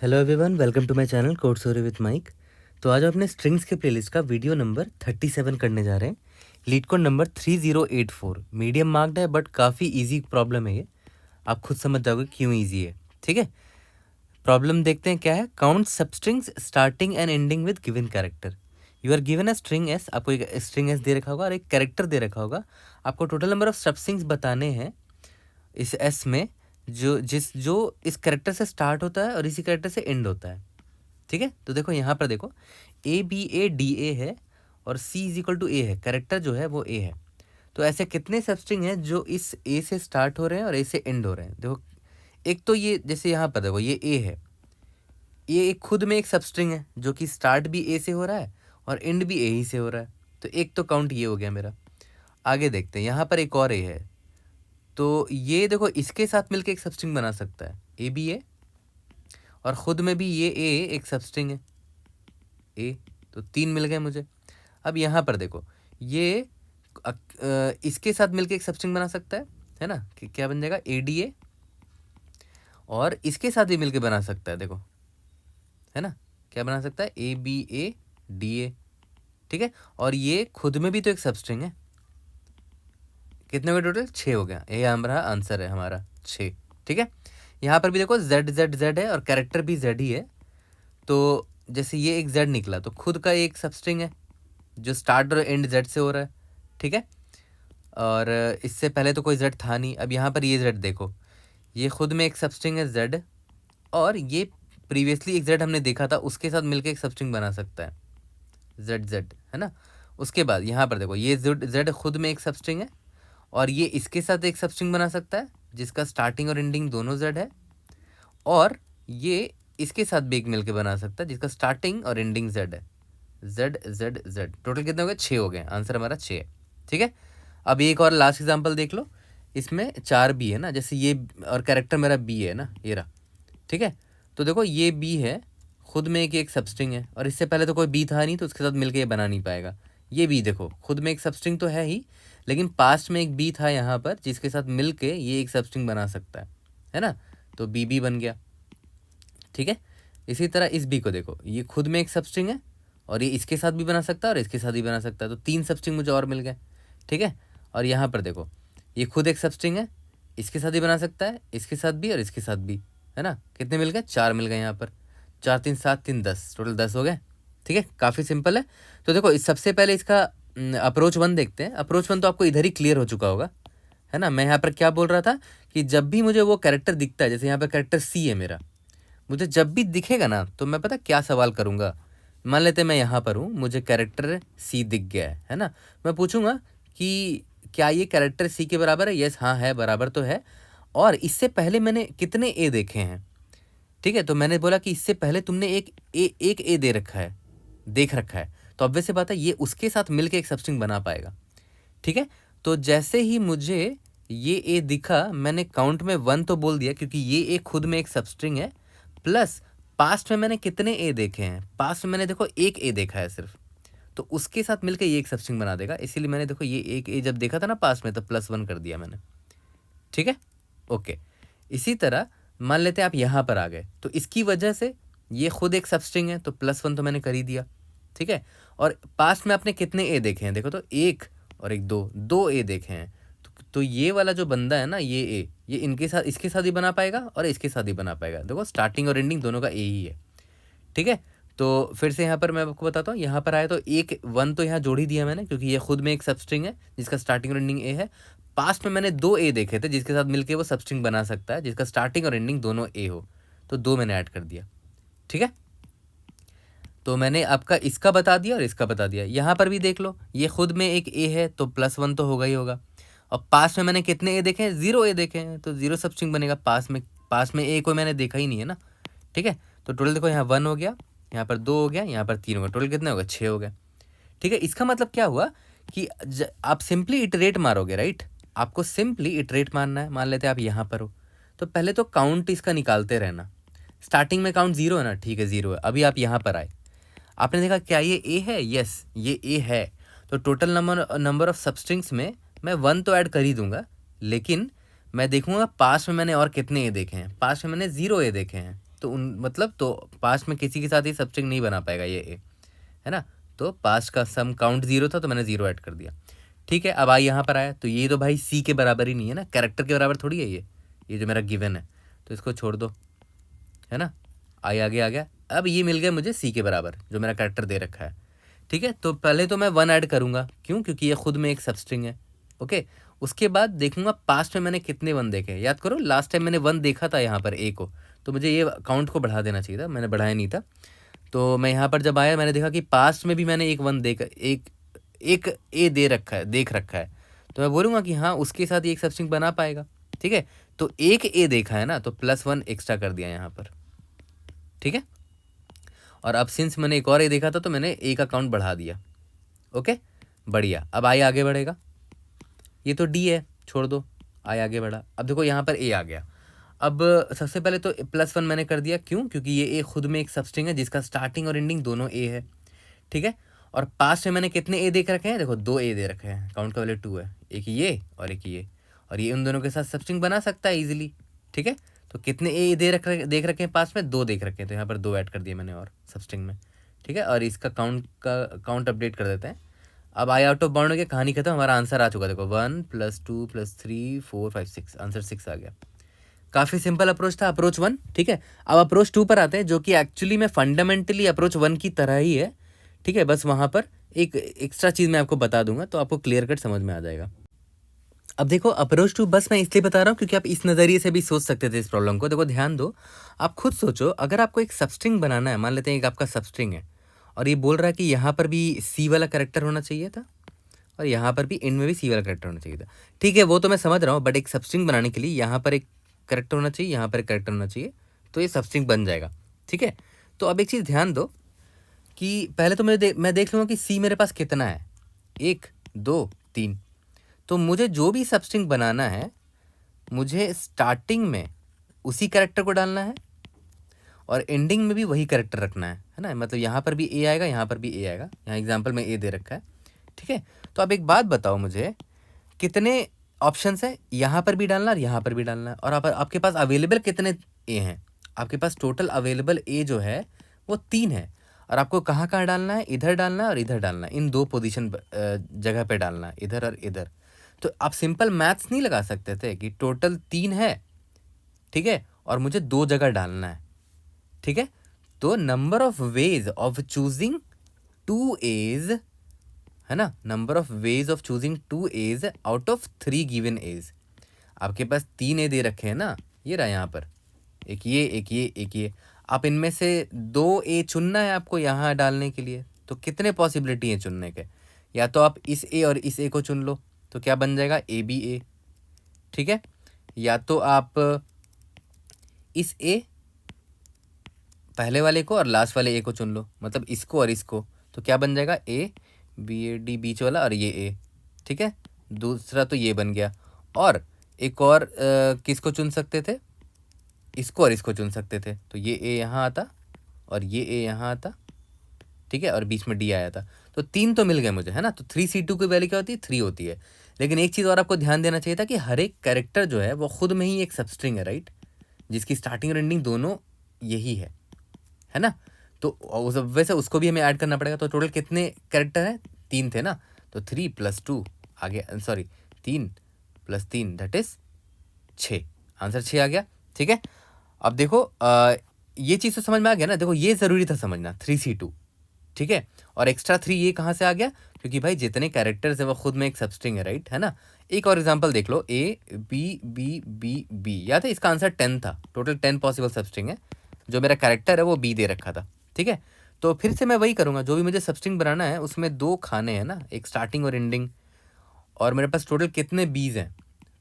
Hello everyone, welcome to my channel code story with Mike. तो आज हम अपने स्ट्रिंग्स के प्लेलिस्ट का वीडियो नंबर 37 करने जा रहे हैं। Leet code number 3084 medium marked है बट काफ़ी इजी प्रॉब्लम है ये। आप खुद समझ जाओगे क्यों इजी है। ठीक है, प्रॉब्लम देखते हैं क्या है। Count substrings starting and ending with given character. You are given a string s, आपको एक स्ट्रिंग एस दे रखा होगा और एक कैरेक्टर दे रखा होगा। आपको टोटल नंबर ऑफ सब स्ट्रिंग्स बताने हैं इस एस में जो इस कैरेक्टर से स्टार्ट होता है और इसी कैरेक्टर से एंड होता है। ठीक है, तो देखो यहाँ पर देखो ABADA है और C इज इक्वल टू ए है। कैरेक्टर जो है वो ए है। तो ऐसे कितने सबस्ट्रिंग हैं जो इस ए से स्टार्ट हो रहे हैं और ए से एंड हो रहे हैं। देखो, एक तो ये जैसे यहाँ पर देखो ये ए है, ये एक खुद में एक सबस्ट्रिंग है जो कि स्टार्ट भी ए से हो रहा है और एंड भी ए ही से हो रहा है। तो एक तो काउंट ये हो गया मेरा। आगे देखते हैं, यहाँ पर एक और ए है। तो ये देखो इसके साथ मिलकर एक सबस्ट्रिंग बना सकता है ABA, और ख़ुद में भी ये ए एक सबस्ट्रिंग है ए। तो 3 मिल गए मुझे। अब यहाँ पर देखो ये इसके साथ मिलके एक सबस्ट्रिंग बना सकता है ना, कि क्या बन जाएगा ADA, और इसके साथ भी मिलके बना सकता है। देखो है ना, क्या बना सकता है ABADA। ठीक है, और ये खुद में भी तो एक सबस्ट्रिंग है। कितने हुए टोटल? 6 हो गया। ये हमारा आंसर है, हमारा 6। ठीक है, यहाँ पर भी देखो Z है और कैरेक्टर भी Z ही है। तो जैसे ये एक Z निकला तो खुद का एक सबस्ट्रिंग है जो स्टार्ट और एंड Z से हो रहा है। ठीक है, और इससे पहले तो कोई Z था नहीं। अब यहाँ पर ये Z देखो, ये खुद में एक सबस्ट्रिंग है Z, और ये प्रीवियसली एक Z हमने देखा था उसके साथ मिलकर एक सबस्ट्रिंग बना सकता है Z है ना। उसके बाद यहाँ पर देखो ये Z खुद में एक सबस्ट्रिंग है और ये इसके साथ एक सबस्ट्रिंग बना सकता है जिसका स्टार्टिंग और एंडिंग दोनों Z है, और ये इसके साथ भी एक मिलके बना सकता है जिसका स्टार्टिंग और एंडिंग Z है। Z। टोटल कितने हो गए? 6 हो गए। आंसर हमारा 6 है। ठीक है, अब एक और लास्ट एग्जांपल देख लो। इसमें 4 B है ना, जैसे ये, और कैरेक्टर मेरा B है ना, ये रहा। ठीक है, तो देखो ये B है, खुद में एक सबस्ट्रिंग है, और इससे पहले तो कोई B था नहीं तो उसके साथ मिलके ये बना नहीं पाएगा। ये B देखो खुद में एक सबस्ट्रिंग तो है ही, लेकिन पास्ट में एक B था यहाँ पर जिसके साथ मिलके ये एक सबस्ट्रिंग बना सकता है ना। तो BB बन गया। ठीक है, इसी तरह इस B को देखो, ये खुद में एक सबस्ट्रिंग है और ये इसके साथ भी बना सकता है और इसके साथ भी बना सकता है। तो 3 सबस्ट्रिंग मुझे और मिल गए। ठीक है, और यहाँ पर देखो ये खुद एक सबस्ट्रिंग है, इसके साथ ही बना सकता है, इसके साथ भी और इसके साथ भी, है ना। कितने मिल गए? 4 मिल गए यहाँ पर। 4 3 7 3 10, टोटल 10 हो गए। ठीक है, काफ़ी सिंपल है। तो देखो इस सबसे पहले इसका अप्रोच 1 देखते हैं। अप्रोच 1 तो आपको इधर ही क्लियर हो चुका होगा, है ना। मैं यहाँ पर क्या बोल रहा था कि जब भी मुझे वो कैरेक्टर दिखता है, जैसे यहाँ पर कैरेक्टर C है मेरा, मुझे जब भी दिखेगा ना तो मैं पता क्या सवाल करूँगा। मान लेते मैं यहाँ पर हूँ, मुझे कैरेक्टर C दिख गया है ना। मैं पूछूंगा कि क्या ये कैरेक्टर C के बराबर है? यस, हाँ है, बराबर तो है। और इससे पहले मैंने कितने A देखे हैं? ठीक है, तो मैंने बोला कि इससे पहले तुमने एक A देख रखा है, तो ऑब्वियस सी बात है ये उसके साथ मिलके एक सबस्ट्रिंग बना पाएगा। ठीक है, तो जैसे ही मुझे ये A दिखा, मैंने काउंट में 1 तो बोल दिया क्योंकि ये A खुद में एक सबस्ट्रिंग है, प्लस पास्ट में मैंने कितने A देखे हैं? पास्ट में मैंने देखो एक A देखा है सिर्फ, तो उसके साथ मिलकर ये एक सबस्ट्रिंग बना देगा। इसीलिए मैंने देखो ये एक A जब देखा था ना पास्ट में, तो +1 कर दिया मैंने। ठीक है, ओके। इसी तरह मान लेते हैं आप यहाँ पर आ गए, तो इसकी वजह से ये खुद एक सबस्ट्रिंग है, तो +1 तो मैंने कर ही दिया। ठीक है, और पास्ट में आपने कितने A देखे हैं? देखो तो 1 और 1 2 A देखे हैं। तो ये वाला जो बंदा है ना, ये A, ये इनके साथ, इसके साथ ही बना पाएगा और इसके साथ ही बना पाएगा। देखो स्टार्टिंग और एंडिंग दोनों का A ही है। ठीक है, तो फिर से यहाँ पर मैं आपको बताता हूँ। यहाँ पर आया तो 1 तो यहाँ जोड़ ही दिया मैंने क्योंकि ये खुद में एक सबस्ट्रिंग है जिसका स्टार्टिंग और एंडिंग A है। पास्ट में मैंने 2 A देखे थे जिसके साथ मिलके वो सबस्ट्रिंग बना सकता है जिसका स्टार्टिंग और एंडिंग दोनों A हो, तो 2 मैंने ऐड कर दिया। ठीक है, तो मैंने आपका इसका बता दिया और इसका बता दिया। यहाँ पर भी देख लो, ये खुद में एक A है तो +1 तो होगा ही होगा। और पास में मैंने कितने A देखे हैं? 0 A देखे हैं, तो 0 सबस्ट्रिंग बनेगा। पास में A कोई मैंने देखा ही नहीं है ना। ठीक है, तो टोटल देखो यहाँ 1 हो गया, यहाँ पर 2 हो गया, यहाँ पर 3 हो गया, टोटल कितने हो गए? 6 हो गए। ठीक है, इसका मतलब क्या हुआ कि आप सिंपली इटरेट मारोगे, राइट। आपको सिंपली इटरेट मारना है। मान लेते हैं आप यहाँ पर हो, तो पहले तो काउंट इसका निकालते रहना। स्टार्टिंग में काउंट 0 है ना, ठीक है 0 है। अभी आप यहाँ पर आए, आपने देखा क्या ये A है? यस, ये A है। तो टोटल नंबर ऑफ सबस्ट्रिंग्स में मैं 1 तो ऐड कर ही दूंगा, लेकिन मैं देखूंगा पास्ट में मैंने और कितने A देखे हैं। पास्ट में मैंने 0 A देखे हैं, तो मतलब तो पास्ट में किसी के साथ ये सबस्ट्रिंग नहीं बना पाएगा ये ए, है ना। तो पास्ट का सम काउंट 0 था तो मैंने 0 ऐड कर दिया। ठीक है, अब आई यहाँ पर आया तो ये तो भाई सी के बराबर ही नहीं है ना, कैरेक्टर के बराबर थोड़ी है ये जो मेरा गिवन है, तो इसको छोड़ दो, है ना। आई आगे आ गया, अब ये मिल गया मुझे सी के बराबर जो मेरा कैरेक्टर दे रखा है। ठीक है, तो पहले तो मैं 1 ऐड करूँगा, क्यों, क्योंकि ये खुद में एक सबस्ट्रिंग है। ओके, उसके बाद देखूंगा पास्ट में मैंने कितने 1 देखे। याद करो लास्ट टाइम मैंने 1 देखा था यहाँ पर ए को, तो मुझे ये काउंट को बढ़ा देना चाहिए था, मैंने बढ़ाया नहीं था। तो मैं यहाँ पर जब आया मैंने देखा कि पास्ट में भी मैंने एक 1 एक ए देख रखा है, तो मैं बोलूँगा कि हाँ उसके साथ ये एक सबस्ट्रिंग बना पाएगा। ठीक है, तो एक ए देखा है ना, तो +1 एक्स्ट्रा कर दिया यहाँ पर। ठीक है, और अब सिंस मैंने एक और ए देखा था तो मैंने ए का काउंट बढ़ा दिया। ओके, बढ़िया। अब आई आगे बढ़ेगा, ये तो डी है, छोड़ दो, आई आगे बढ़ा। अब देखो यहाँ पर ए आ गया। अब सबसे पहले तो +1 मैंने कर दिया, क्यों, क्योंकि ये ए खुद में एक सबस्ट्रिंग है जिसका स्टार्टिंग और एंडिंग दोनों ए है। ठीक है, और पास्ट में मैंने कितने ए देख रखे हैं, देखो 2 ए दे रखे हैं, काउंट का वैल्यू 2 है, एक ये और एक ये, और ये उन दोनों के साथ सबस्ट्रिंग बना सकता है इजीली। ठीक है, तो कितने ए देख रखे हैं पास्ट में, 2 देख रखे हैं, तो यहाँ पर 2 ऐड कर दिए मैंने और सबस्ट्रिंग में। ठीक है, और इसका काउंट अपडेट कर देते हैं। अब आई आउट ऑफ बाउंड हो गया, कहानी खत्म, हमारा आंसर आ चुका। देखो 1 + 2 + 3 4 5 6, आंसर 6 आ गया। काफ़ी सिंपल अप्रोच था, अप्रोच 1। ठीक है, अब अप्रोच 2 पर आते हैं, जो कि एक्चुअली में फंडामेंटली अप्रोच 1 की तरह ही है। ठीक है, बस वहाँ पर एक एक्स्ट्रा चीज़ मैं आपको बता दूंगा तो आपको क्लियर कट समझ में आ जाएगा। अब देखो अप्रोच 2 बस मैं इसलिए बता रहा हूँ क्योंकि आप इस नज़रिए से भी सोच सकते थे इस प्रॉब्लम को। देखो ध्यान दो, आप खुद सोचो, अगर आपको एक सबस्ट्रिंग बनाना है, मान लेते हैं एक आपका सबस्ट्रिंग है और ये बोल रहा है कि यहाँ पर भी सी वाला कैरेक्टर होना चाहिए था और यहाँ पर भी इनमें भी सी वाला कैरेक्टर होना चाहिए था। ठीक है, वो तो मैं समझ रहा हूँ, बट एक सबस्ट्रिंग बनाने के लिए यहाँ पर एक कैरेक्टर होना चाहिए, यहाँ पर एक कैरेक्टर होना चाहिए, तो ये सबस्ट्रिंग बन जाएगा। ठीक है, तो अब एक चीज़ ध्यान दो कि पहले तो मैं देख लूँगा कि सी मेरे पास कितना है, 1 2 3। तो मुझे जो भी सबस्ट्रिंग बनाना है, मुझे स्टार्टिंग में उसी कैरेक्टर को डालना है और एंडिंग में भी वही कैरेक्टर रखना है ना। मतलब यहाँ पर भी ए आएगा, यहाँ पर भी ए आएगा, यहाँ एग्जाम्पल में ए दे रखा है। ठीक है, तो अब एक बात बताओ मुझे, कितने ऑप्शंस है, यहाँ पर भी डालना और यहाँ पर भी डालना है, और आपके पास अवेलेबल कितने ए हैं, आपके पास टोटल अवेलेबल ए जो है वो 3 है, और आपको कहाँ कहाँ डालना है, इधर डालना है और इधर डालना है, इन 2 पोजीशन जगह पे डालना है, इधर और इधर। तो आप सिंपल मैथ्स नहीं लगा सकते थे कि टोटल 3 है, ठीक है, और मुझे 2 जगह डालना है। ठीक है, तो number of ways of choosing 2 edge, है ना, number of ways of choosing 2 edge out of 3 given edge. आपके पास 3 ए दे रखे हैं ना, ये रहा यहाँ पर, एक ये एक ये एक ये, आप इनमें से 2 ए चुनना है आपको यहाँ डालने के लिए। तो कितने पॉसिबिलिटी है चुनने के, या तो आप इस ए और इस ए को चुन लो, तो क्या बन जाएगा, ए बी ए। ठीक है, या तो आप इस ए पहले वाले को और लास्ट वाले ए को चुन लो, मतलब इसको और इसको, तो क्या बन जाएगा, ए बी ए डी बीच वाला और ये ए। ठीक है, दूसरा तो ये बन गया, और एक और किसको चुन सकते थे, इसको और इसको चुन सकते थे, तो ये ए यहाँ आता और ये ए यहाँ आता। ठीक है, और बीच में डी आया था, तो 3 तो मिल गए मुझे, है ना। तो 3C2 की वैल्यू क्या होती है, 3 होती है। लेकिन एक चीज़ और आपको ध्यान देना चाहिए था कि हर एक कैरेक्टर जो है वो खुद में ही एक सबस्ट्रिंग है, राइट, जिसकी स्टार्टिंग और एंडिंग दोनों यही है ना। तो वैसे उसको भी हमें ऐड करना पड़ेगा। तो टोटल कितने कैरेक्टर हैं, 3 थे ना, तो 3 + 2 आगे, सॉरी 3 + 3 दैट इज 6, आंसर 6 आ गया। ठीक है, अब देखो ये चीज़ तो समझ में आ गया ना। देखो ये ज़रूरी था समझना, 3C2। ठीक है, और एक्स्ट्रा 3 ये कहाँ से आ गया, क्योंकि भाई जितने कैरेक्टर्स है वो खुद में एक सबस्ट्रिंग है, राइट, है ना। एक और एग्जांपल देख लो, A B B B B, याद है इसका आंसर 10 था, टोटल 10 पॉसिबल सबस्ट्रिंग है, जो मेरा कैरेक्टर है वो बी दे रखा था। ठीक है, तो फिर से मैं वही करूँगा, जो भी मुझे सबस्ट्रिंग बनाना है उसमें 2 खाने हैं ना, एक स्टार्टिंग और एंडिंग, और मेरे पास टोटल कितने बीज हैं,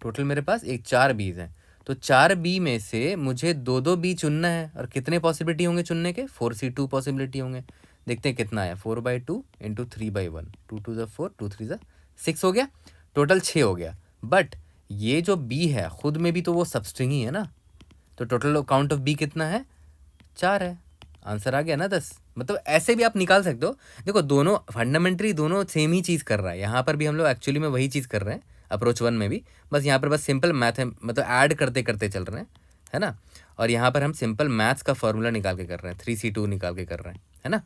टोटल मेरे पास 4 बीज हैं। तो 4 बी में से मुझे 2 बी चुनना है, और कितने पॉसिबिलिटी होंगे चुनने के, 4C2 पॉसिबिलिटी होंगे। देखते हैं कितना है, 4/2 × 3/1, 2 2 ज़ा 4, 2 3 ज़ा 6 हो गया, टोटल 6 हो गया। बट ये जो बी है खुद में भी तो वो सबस्ट्रिंग ही है ना, तो टोटल काउंट ऑफ बी कितना है, 4 है, आंसर आ गया ना 10। मतलब ऐसे भी आप निकाल सकते हो। देखो दोनों फंडामेंटली दोनों सेम ही चीज़ कर रहा है, यहाँ पर भी हम लोग एक्चुअली में वही चीज़ कर रहे हैं, अप्रोच 1 में भी, बस यहाँ पर बस सिंपल मैथ है, मतलब ऐड करते करते चल रहे हैं, है ना। और यहाँ पर हम सिंपल मैथ्स का फॉर्मूला निकाल के कर रहे हैं, 3C2 निकाल के कर रहे हैं, है ना।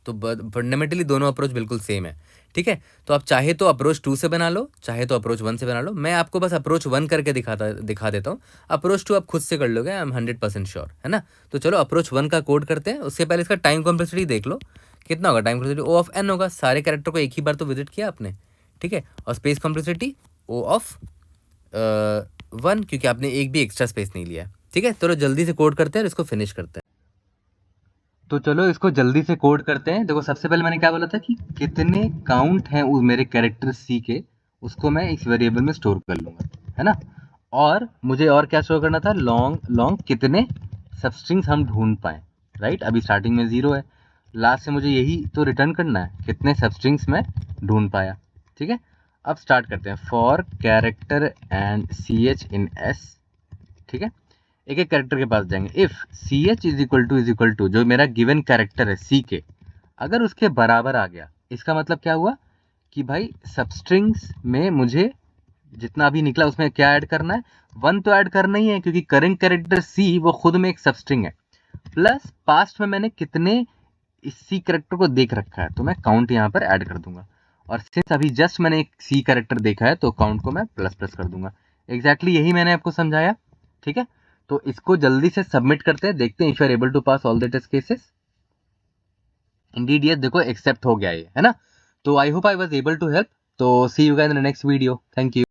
तो फंडामेंटली दोनों अप्रोच बिल्कुल सेम है, ठीक है। तो आप चाहे तो अप्रोच 2 से बना लो, चाहे तो अप्रोच 1 से बना लो। मैं आपको बस अप्रोच 1 करके दिखा देता हूँ। अप्रोच 2 आप खुद से कर लोगे, आई एम 100% श्योर, है ना। तो चलो अप्रोच 1 का कोड करते हैं। उससे पहले इसका टाइम कॉम्प्लेक्सिटी देख लो कितना होगा। Time complexity O of N होगा, सारे कैरेक्टर को एक ही बार तो विजिट किया आपने, ठीक है। और स्पेस कॉम्प्लेक्सिटी O ऑफ 1, क्योंकि आपने एक भी एक्स्ट्रा स्पेस नहीं लिया है, ठीक है। चलो जल्दी से कोड करते हैं और इसको फिनिश करते हैं। तो चलो इसको जल्दी से कोड करते हैं। देखो सबसे पहले मैंने क्या बोला था कि कितने काउंट हैं उस मेरे कैरेक्टर सी के, उसको मैं इस वेरिएबल में स्टोर कर लूँगा, है ना। और मुझे और क्या स्टोर करना था, लॉन्ग कितने सबस्ट्रिंग्स हम ढूंढ पाए, राइट। अभी स्टार्टिंग में 0 है, लास्ट से मुझे यही तो रिटर्न करना है, कितने सबस्ट्रिंग्स मैं ढूंढ पाया, ठीक है। अब स्टार्ट करते हैं। For character and CH in S, ठीक है। एक एक कैरेक्टर के पास जाएंगे। If CH is equal to जो मेरा गिवन कैरेक्टर है C के, अगर उसके बराबर आ गया, इसका मतलब क्या हुआ कि भाई सबस्ट्रिंग्स में मुझे जितना अभी निकला उसमें क्या ऐड करना है, 1 तो ऐड करना ही है, क्योंकि करंट कैरेक्टर C वो खुद में एक सबस्ट्रिंग है। प्लस पास्ट में मैंने कितने इस C कैरेक्टर को देख रखा है, तो मैं काउंट यहाँ पर ऐड कर दूंगा। और सिंस अभी जस्ट मैंने एक C कैरेक्टर देखा है, तो काउंट को मैं प्लस कर दूंगा। एग्जैक्टली यही मैंने आपको समझाया, ठीक है। तो इसको जल्दी से सबमिट करते हैं, देखते हैं if you are able to pass all the test cases. Indeed yes, देखो एक्सेप्ट हो गया ये, है ना। तो I hope I was able to help. तो see you guys in the next video. Thank you.